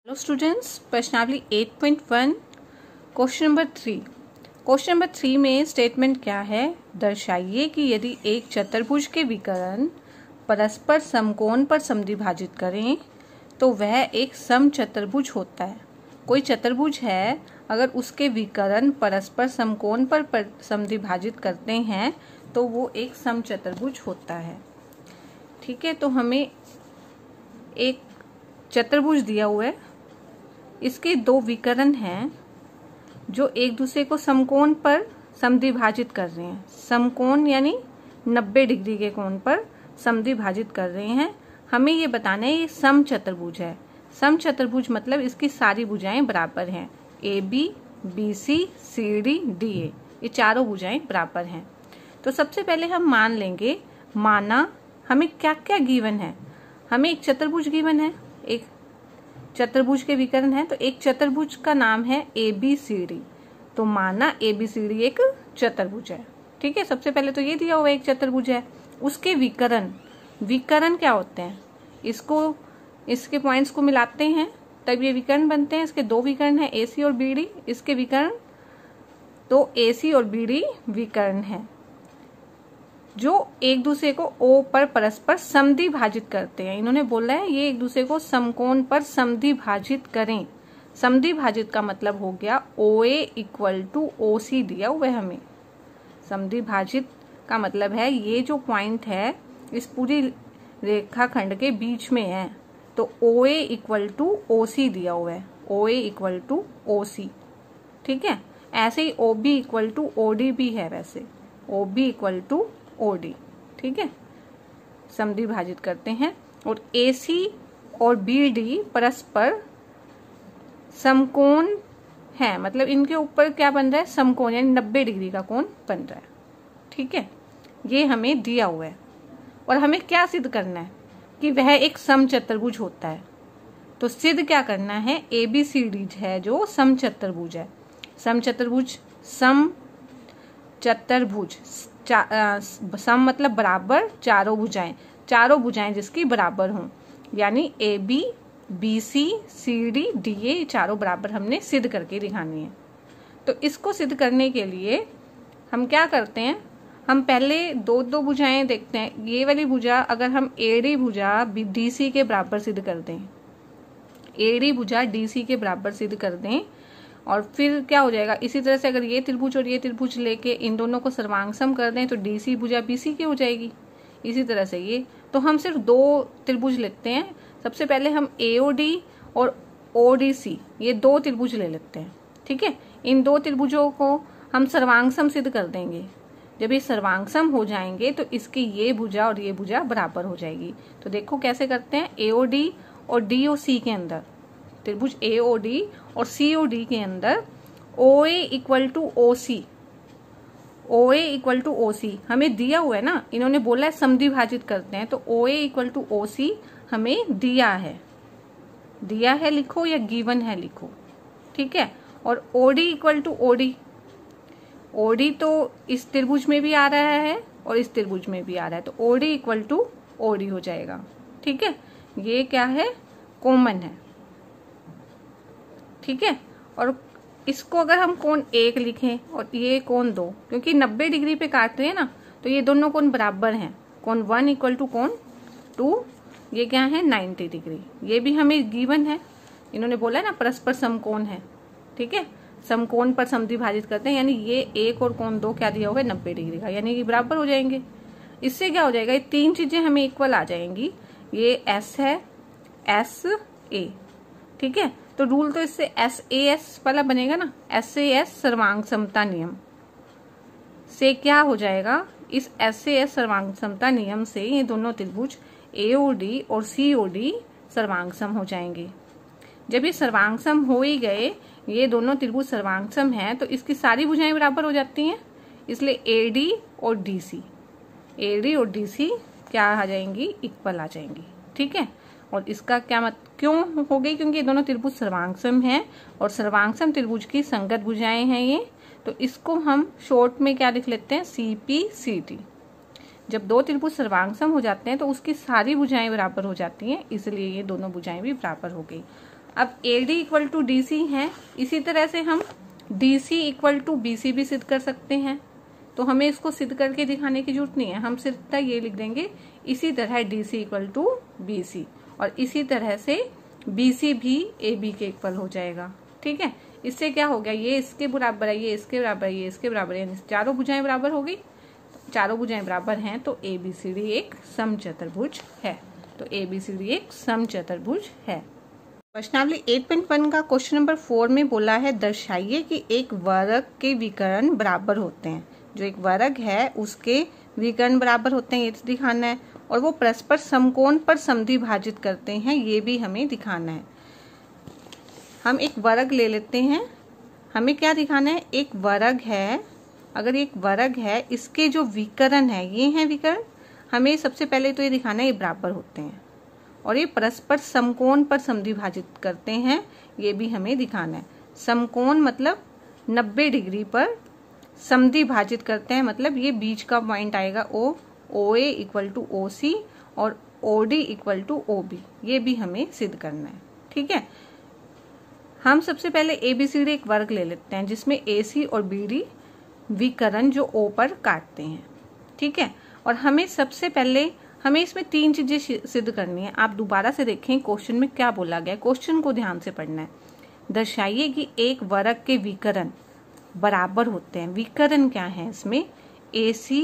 Hello students, प्रश्नावली 8.1 question number 3। Question number 3 में statement क्या है? दर्शाइए कि यदि एक चतुर्भुज के विकर्ण परस्पर समकोण पर समद्विभाजित करें तो वह एक समचतुर्भुज होता है। कोई चतुर्भुज है, अगर उसके विकर्ण परस्पर समकोण पर समद्विभाजित करते हैं तो वो एक समचतुर्भुज होता है। ठीक है, तो हमें एक चतुर्भुज दिया हुआ है, इसके दो विकर्ण हैं जो एक दूसरे को समकोण पर समद्विभाजित कर रहे हैं। समकोण यानी 90 डिग्री के कोण पर समद्विभाजित कर रहे हैं। हमें ये बताना है ये समचतुर्भुज है। समचतुर्भुज मतलब इसकी सारी भुजाएं बराबर हैं। AB, BC, CD, DA ये चारों भुजाएं बराबर हैं। तो सबसे पहले हम मान लेंगे, माना हमें क्या क्या गिवन है। हमें एक चतुर्भुज गिवन है, एक चतुर्भुज के विकर्ण है, तो एक चतुर्भुज का नाम है ABCD। तो माना ABCD एक चतुर्भुज है। ठीक है, सबसे पहले तो ये दिया हुआ एक चतुर्भुज है। उसके विकर्ण क्या होते हैं? इसके पॉइंट्स को मिलाते हैं तब ये विकर्ण बनते हैं। इसके दो विकर्ण है AC और BD। इसके विकर्ण तो AC और BD विकर्ण है जो एक दूसरे को O पर परस्पर समद्विभाजित करते हैं। इन्होंने बोला है ये एक दूसरे को समकोण पर समद्विभाजित करें। समद्विभाजित का मतलब हो गया OA इक्वल टू OC दिया हुआ है हमें। समद्विभाजित का मतलब है ये जो पॉइंट है इस पूरी रेखाखंड के बीच में है, तो OA इक्वल टू OC दिया हुआ है। OA equal to OC। ठीक है, ऐसे ही OB इक्वल टू OD भी है। वैसे OB इक्वल टू OD। ठीक है, समद्विभाजित करते हैं। और AC और BD परस्पर समकोण है, मतलब इनके ऊपर क्या बन रहा है? समकोण यानी 90 डिग्री का कोण बन रहा है। ठीक है, ये हमें दिया हुआ है और हमें क्या सिद्ध करना है कि वह एक समचतुर्भुज होता है। तो सिद्ध क्या करना है? ABCD है जो समचतुर्भुज है। समचतुर्भुज, समचतुर्भुज सम मतलब बराबर, चारों भुजाएं जिसकी बराबर हों, यानी AB, BC, CD, DA चारों बराबर हमने सिद्ध करके दिखानी है। तो इसको सिद्ध करने के लिए हम क्या करते हैं, हम पहले दो भुजाएं देखते हैं। ये वाली भुजा अगर हम AD भुजा DC के बराबर सिद्ध कर दें, AD भुजा DC के बराबर सिद्ध कर दें, और फिर क्या हो जाएगा? इसी तरह से अगर ये त्रिभुज और ये त्रिभुज लेके इन दोनों को सर्वांग कर दें तो DC भुजा BC की हो जाएगी। इसी तरह से ये, तो हम सिर्फ दो त्रिभुज लेते हैं। सबसे पहले हम AOD और ODC ये दो त्रिभुज ले लेते हैं। ठीक है, इन दो त्रिभुजों को हम सर्वांग सिद्ध कर देंगे। जब ये सर्वांग हो जाएंगे तो इसकी ये भुजा और ये भुजा बराबर हो जाएगी। तो देखो कैसे करते हैं। AOD और DOC के अंदर, त्रिभुज AOD और COD के अंदर OA equal to OC, OA equal to OC हमें दिया हुआ है ना। इन्होंने बोला है समद्विभाजित करते हैं, तो OA इक्वल टू OC हमें दिया है लिखो, या गिवन है लिखो। ठीक है, और OD इक्वल टू OD तो इस त्रिभुज में भी आ रहा है और इस त्रिभुज में भी आ रहा है, तो OD इक्वल टू OD हो जाएगा। ठीक है, ये क्या है? कॉमन है। ठीक है, और इसको अगर हम कोण 1 लिखें और ये कोण 2, क्योंकि 90 डिग्री पे काट रहे हैं ना, तो ये दोनों कोण बराबर हैं। कोण 1 इक्वल टू कोण 2, ये क्या है? 90 डिग्री। ये भी हमें गिवन है। इन्होंने बोला है ना परस्पर समकोण है। ठीक है, समकोण पर समद्विभाजित करते हैं, यानी ये 1 और कोण 2 क्या दिया हुआ है? 90 डिग्री का, यानी कि बराबर हो जाएंगे। इससे क्या हो जाएगा? ये तीन चीजें हमें इक्वल आ जाएंगी। ये S है, SA। ठीक है, तो रूल तो इससे SAS वाला बनेगा ना। SAS सर्वांग समता नियम से क्या हो जाएगा? इस SAS सर्वांग समता नियम से ये दोनों त्रिभुज AOD और COD सर्वांग सम हो जाएंगे। जब ये सर्वांग सम हो ही गए, ये दोनों त्रिभुज सर्वांग सम है, तो इसकी सारी भुजाएं बराबर हो जाती हैं। इसलिए AD और DC क्या आ जाएंगी? इक्वल आ जाएंगी। ठीक है, और इसका क्या क्यों हो गई? क्योंकि ये दोनों त्रिभुज सर्वांगसम हैं और सर्वांगसम त्रिभुज की संगत भुजाएं हैं ये। तो इसको हम शॉर्ट में क्या लिख लेते हैं? CPCD। जब दो त्रिभुज सर्वांगसम हो जाते हैं तो उसकी सारी भुजाएं बराबर हो जाती हैं, इसलिए ये दोनों भुजाएं भी बराबर हो गई। अब AD इक्वल टू DC है, इसी तरह से हम DC इक्वल टू BC भी सिद्ध कर सकते हैं। तो हमें इसको सिद्ध करके दिखाने की जरूरत नहीं है, हम सिर्फ ये लिख देंगे इसी तरह DC इक्वल टू BC, और इसी तरह से BC भी AB के इक्वल हो जाएगा। ठीक है, इससे क्या हो गया, ये इसके बराबर है, ये इसके बराबर है, ये इसके बराबर है, चारों भुजाएं बराबर हो गई। चारों भुजाएं बराबर हैं तो ABCD एक समचतुर्भुज है। तो ABCD एक समचतुर्भुज है। प्रश्नावली 8.1 का क्वेश्चन नंबर 4 में बोला है दर्शाइए कि एक वर्ग के विकर्ण बराबर होते हैं। जो एक वर्ग है उसके विकर्ण बराबर होते हैं, ये तो दिखाना है, और वो परस्पर समकोण पर समद्विभाजित करते हैं, ये भी हमें दिखाना है। हम एक वर्ग ले लेते हैं, हमें क्या दिखाना है, एक वर्ग है, अगर एक वर्ग है इसके जो विकर्ण है ये हैं विकर्ण, हमें सबसे पहले तो ये दिखाना है ये बराबर होते हैं, और ये परस्पर समकोण पर समद्विभाजित करते हैं, ये भी हमें दिखाना है। समकोण मतलब 90 डिग्री पर समद्विभाजित करते हैं, मतलब ये बीच का पॉइंट आएगा OA इक्वल टू OC और OD इक्वल टू OB, ये भी हमें सिद्ध करना है। ठीक है, हम सबसे पहले ABCD एक वर्ग ले लेते हैं जिसमें AC और BD विकर्ण जो O पर काटते हैं। ठीक है, और हमें सबसे पहले हमें इसमें 3 चीजें सिद्ध करनी है। आप दोबारा से देखें क्वेश्चन में क्या बोला गया, क्वेश्चन को ध्यान से पढ़ना है। दर्शाइए कि एक वर्ग के विकर्ण बराबर होते हैं। विकर्ण क्या है, इसमें AC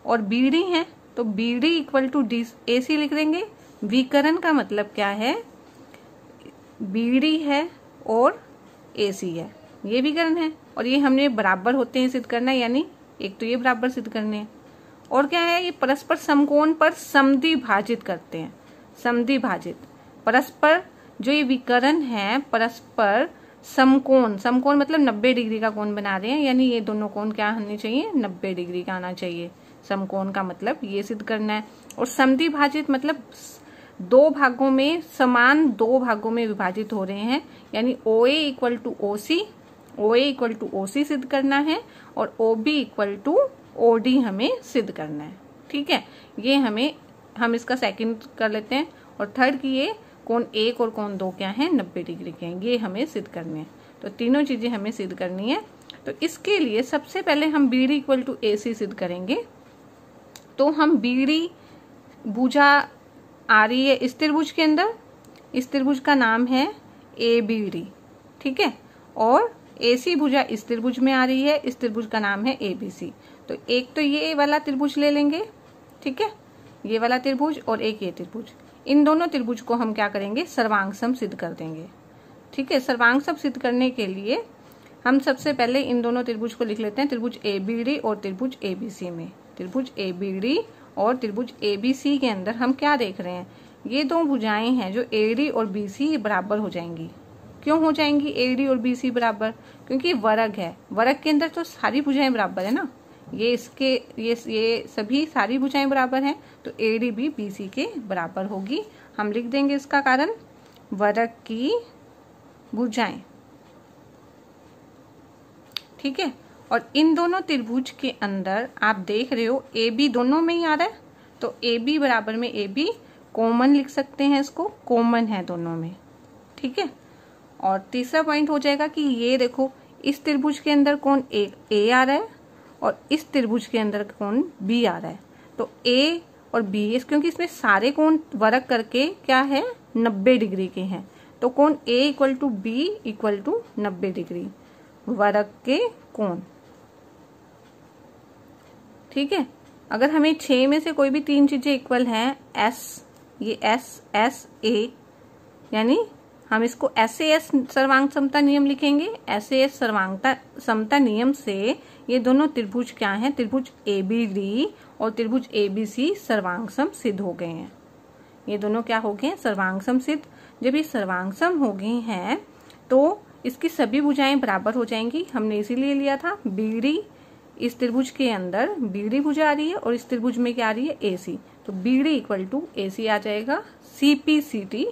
और BD है, तो BD इक्वल टू AC लिख देंगे। विकर्ण का मतलब क्या है, BD है और AC है, ये विकर्ण है, और ये हमने बराबर होते हैं सिद्ध करना है, यानी एक तो ये बराबर सिद्ध करने हैं, और क्या है, ये परस्पर समकोण पर समद्विभाजित करते हैं। समद्विभाजित परस्पर जो ये विकर्ण है परस्पर समकोण, समकोण मतलब 90 डिग्री का कोण बना रहे हैं, यानी ये दोनों कोण क्या होने चाहिए, 90 डिग्री का आना चाहिए। समकोण का मतलब ये सिद्ध करना है, और समद्विभाजित मतलब दो भागों में समान 2 भागों में विभाजित हो रहे हैं, यानी OA equal to OC, OA equal to OC सिद्ध करना है, और OB इक्वल टू OD हमें सिद्ध करना है। ठीक है, ये हम इसका सेकंड कर लेते हैं, और थर्ड की ये कोण 1 और कोण 2 क्या है, 90 डिग्री के हैं, ये हमें सिद्ध करने हैं। तो तीनों चीजें हमें सिद्ध करनी है। तो इसके लिए सबसे पहले हम BD इक्वल टू AC सिद्ध करेंगे। तो हम BD भुजा आ रही है इस त्रिभुज के अंदर, इस त्रिभुज का नाम है ABD। ठीक है, और AC भुजा इस त्रिभुज में आ रही है, इस त्रिभुज का नाम है ABC। तो एक तो ये वाला त्रिभुज ले लेंगे, ठीक है, ये वाला त्रिभुज, और एक ये त्रिभुज, इन दोनों त्रिभुज को हम क्या करेंगे, सर्वांग सम सिद्ध कर देंगे। ठीक है, सर्वांग सम सिद्ध करने के लिए हम सबसे पहले इन दोनों त्रिभुज को लिख लेते हैं, त्रिभुज ABD और त्रिभुज ABC में। त्रिभुज ABD और त्रिभुज ABC के अंदर हम क्या देख रहे हैं, ये 2 भुजाएं हैं जो AD और BC बराबर हो जाएंगी। क्यों हो जाएंगी AD और BC बराबर, क्योंकि वर्ग है, वर्ग के अंदर तो सारी भुजाएं बराबर है ना, ये सभी सारी भुजाएं बराबर हैं, तो AD भी BC के बराबर होगी। हम लिख देंगे इसका कारण, वर्ग की भुजाएं। ठीक है, और इन दोनों त्रिभुज के अंदर आप देख रहे हो AB दोनों में ही आ रहा है, तो AB बराबर में AB कॉमन लिख सकते हैं, इसको कॉमन है दोनों में। ठीक है, और तीसरा पॉइंट हो जाएगा कि ये देखो इस त्रिभुज के अंदर कोण A आ रहा है, और इस त्रिभुज के अंदर कोण B आ रहा है, तो A और B क्योंकि इसमें सारे कोण वर्ग करके क्या है, 90 डिग्री के हैं, तो कोण A equal to B equal to 90 degree वर्ग के कोण। ठीक है, अगर हमें 6 में से कोई भी 3 चीजें इक्वल हैं, ये S A, यानी हम इसको SAS सर्वांग समता नियम लिखेंगे। SAS सर्वांगता समता नियम से ये दोनों त्रिभुज क्या हैं, त्रिभुज ABD और त्रिभुज ABC सर्वांग सम सिद्ध हो गए हैं। ये दोनों क्या हो गए, सर्वांग सम सिद्ध। जब ये सर्वांग सम हो गए हैं तो इसकी सभी भुजाएं बराबर हो जाएंगी। हमने इसीलिए लिया था BD, इस त्रिभुज के अंदर BD भुजा आ रही है और इस त्रिभुज में क्या आ रही है, AC, तो BD इक्वल टू AC आ जाएगा। CPCT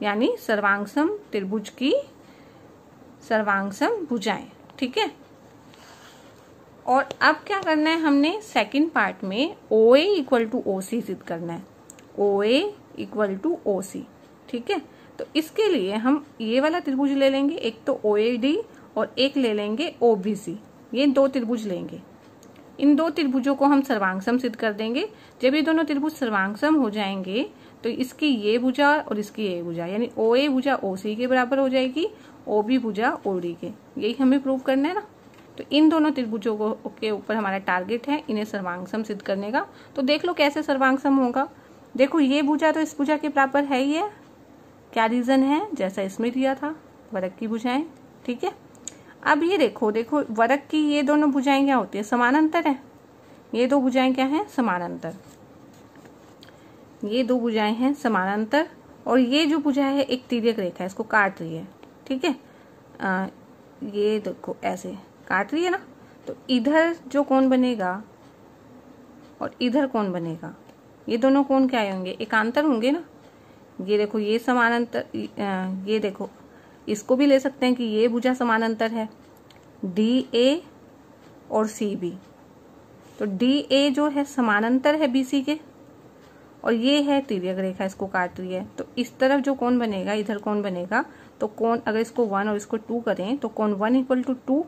यानी सर्वांगसम त्रिभुज की सर्वांगसम भुजाएं। ठीक है, और अब क्या करना है, हमने सेकंड पार्ट में OA इक्वल टू OC सिद्ध करना है, OA इक्वल टू OC। ठीक है, तो इसके लिए हम ये वाला त्रिभुज ले लेंगे, एक तो OAD और एक ले लेंगे OBC। ये 2 त्रिभुज लेंगे। इन 2 त्रिभुजों को हम सर्वांगसम सिद्ध कर देंगे। जब ये दोनों त्रिभुज सर्वांगसम हो जाएंगे तो इसकी ये भुजा और इसकी ये भुजा यानी OA भुजा OC के बराबर हो जाएगी, OB भुजा OD के। यही हमें प्रूव करना है ना। तो इन दोनों त्रिभुजों को के ऊपर हमारा टारगेट है इन्हें सर्वांगसम सिद्ध करने का। तो देख लो कैसे सर्वांगसम होगा। देखो ये भुजा तो इस भुजा के बराबर है ही है। क्या रीजन है? जैसा इसमें दिया था, वर्ग की भुजाएं। ठीक है, अब ये देखो वर्ग की ये दोनों भुजाएं क्या होती है? समानांतर है। ये 2 भुजाएं क्या है? समानांतर। ये 2 भुजाएं हैं समानांतर और ये जो भुजा है एक तिर्यक रेखा है, इसको काट रही है। ठीक है, ये देखो ऐसे काट रही है ना। तो इधर जो कोण बनेगा और इधर कोण बनेगा, ये दोनों कोण क्या होंगे? एकांतर होंगे ना। ये देखो ये समानांतर, ये देखो इसको भी ले सकते हैं कि ये भुजा समानांतर है DA और CB। तो DA जो है समानांतर है BC के और ये है तिर्यक रेखा, इसको काट रही है। तो इस तरफ जो कोण बनेगा, इधर कोण बनेगा, तो कोण अगर इसको 1 और इसको 2 करें तो कोण 1 = 2।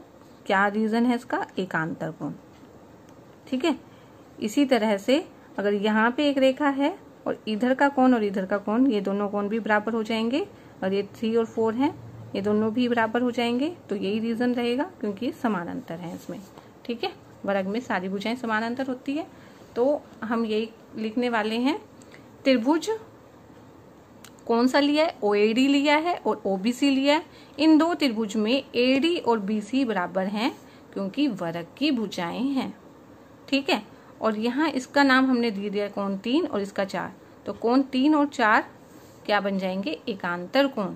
क्या रीजन है इसका? एकांतर कोण। ठीक है, इसी तरह से अगर यहाँ पे एक रेखा है और इधर का कोण और इधर का कोण, ये दोनों कोण भी बराबर हो जाएंगे और ये 3 और 4 हैं, ये दोनों भी बराबर हो जाएंगे। तो यही रीजन रहेगा क्योंकि समानांतर है इसमें। ठीक है, वर्ग में सारी भुजाएं समानांतर होती है। तो हम यही लिखने वाले हैं, त्रिभुज कौन सा लिया है? OAD लिया है और OBC लिया है। इन 2 त्रिभुज में AD और BC बराबर हैं क्योंकि वर्ग की भुजाएं हैं। ठीक है, और यहाँ इसका नाम हमने दे दिया कोण 3 और इसका 4। तो कोण 3 और 4 क्या बन जाएंगे? एकांतर कोण।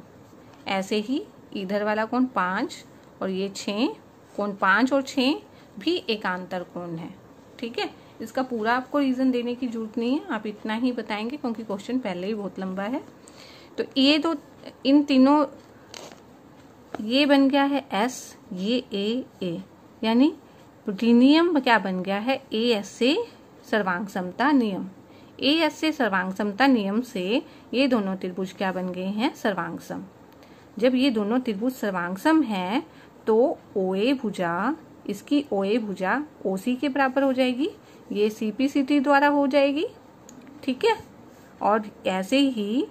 ऐसे ही इधर वाला कोण 5 और ये 6, कोण 5 और 6 भी एकांतर कोण है। ठीक है, इसका पूरा आपको रीजन देने की जरूरत नहीं है, आप इतना ही बताएंगे क्योंकि क्वेश्चन पहले ही बहुत लंबा है। तो ये दो, इन तीनों, ये बन गया है S, ये A, यानी नियम क्या बन गया है? AS से सर्वांग समता नियम। AS से सर्वांग समता नियम से ये दोनों त्रिभुज क्या बन गए हैं? सर्वांगसम। जब ये दोनों त्रिभुज सर्वांगसम हैं तो OA भुजा, इसकी OA भुजा OC के बराबर हो जाएगी, ये CPCT द्वारा हो जाएगी। ठीक है, और ऐसे ही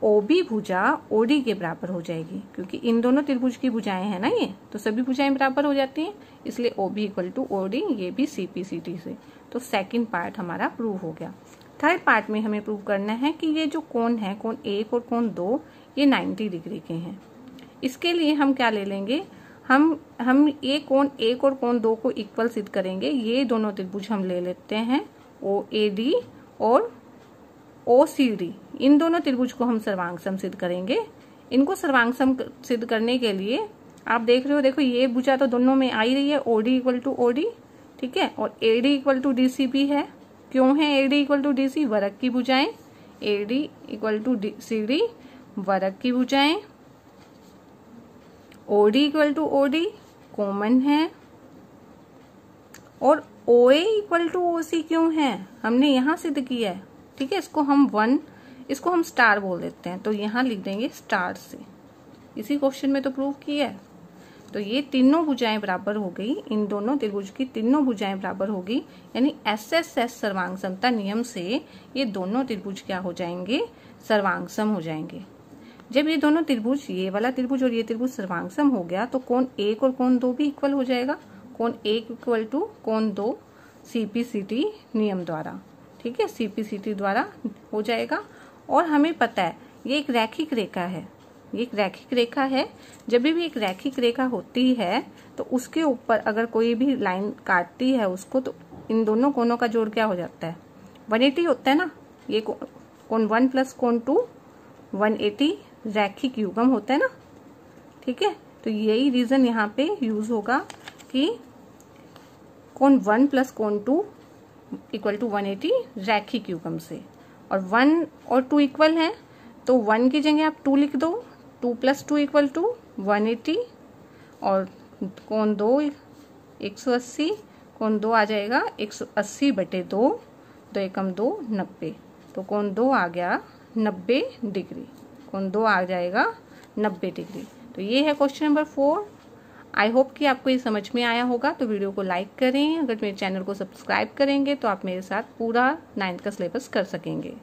OB भुजा OD के बराबर हो जाएगी क्योंकि इन दोनों त्रिभुज की भुजाएं हैं ना ये, तो सभी भुजाएं बराबर हो जाती हैं, इसलिए OB = OD, ये भी CPCT से। तो सेकंड पार्ट हमारा प्रूव हो गया। थर्ड पार्ट में हमें प्रूव करना है कि ये जो कोण है, कोण 1 और कोण 2, ये 90 डिग्री के हैं। इसके लिए हम क्या ले लेंगे? हम ये कोण 1 और कोण 2 को इक्वल सिद्ध करेंगे। ये दोनों त्रिभुज हम ले लेते हैं OAD और OCD। इन दोनों त्रिभुज को हम सर्वांगसम सिद्ध करेंगे। इनको सर्वांगसम सिद्ध करने के लिए आप देख रहे हो, देखो ये भुजा तो दोनों में आ ही रही है, OD = OD। ठीक है, और AD = DC भी है। क्यों है AD = DC? वर्ग की भुजाएं। AD = CD, वर्ग की भुजाएं। OD = OD, कॉमन है। और OA = OC क्यों है? हमने यहाँ सिद्ध किया है। ठीक है, इसको हम स्टार बोल देते हैं, तो यहाँ लिख देंगे स्टार से। इसी क्वेश्चन में तो प्रूव किया है। तो ये तीनों भुजाएं बराबर हो गई, इन दोनों त्रिभुज की तीनों भुजाएं बराबर होगी, यानी SSS सर्वांग समता नियम से ये दोनों त्रिभुज क्या हो जाएंगे? सर्वांगसम हो जाएंगे। जब ये दोनों त्रिभुज, ये वाला त्रिभुज और ये त्रिभुज सर्वांगसम हो गया तो कोण 1 और कोण 2 भी इक्वल हो जाएगा। कोण 1 = कोण 2 CPCT नियम द्वारा। ठीक है, CPCT द्वारा हो जाएगा। और हमें पता है ये एक रैखिक रेखा है, ये एक रैखिक रेखा है। जब भी एक रैखिक रेखा होती है तो उसके ऊपर अगर कोई भी लाइन काटती है उसको, तो इन दोनों कोणों का जोड़ क्या हो जाता है? 180 होता है ना। ये कोण 1 + कोण 2 180 रैखिक युग्म होता है ना। ठीक है, तो यही रीजन यहाँ पे यूज होगा कि कोण 1 + कोण 2 = 180 रैखिक युग्म से। और 1 और 2 इक्वल है तो 1 की जगह आप 2 लिख दो, 2 + 2 = 180। और कोण 2 180, कोण 2 आ जाएगा 180/2, 2 × 2 = 90। तो कोण 2 आ गया 90 डिग्री। कोण 2 आ जाएगा 90 डिग्री। तो ये है क्वेश्चन नंबर 4। आई होप कि आपको ये समझ में आया होगा। तो वीडियो को लाइक करें। अगर मेरे चैनल को सब्सक्राइब करेंगे तो आप मेरे साथ पूरा 9th का सिलेबस कर सकेंगे।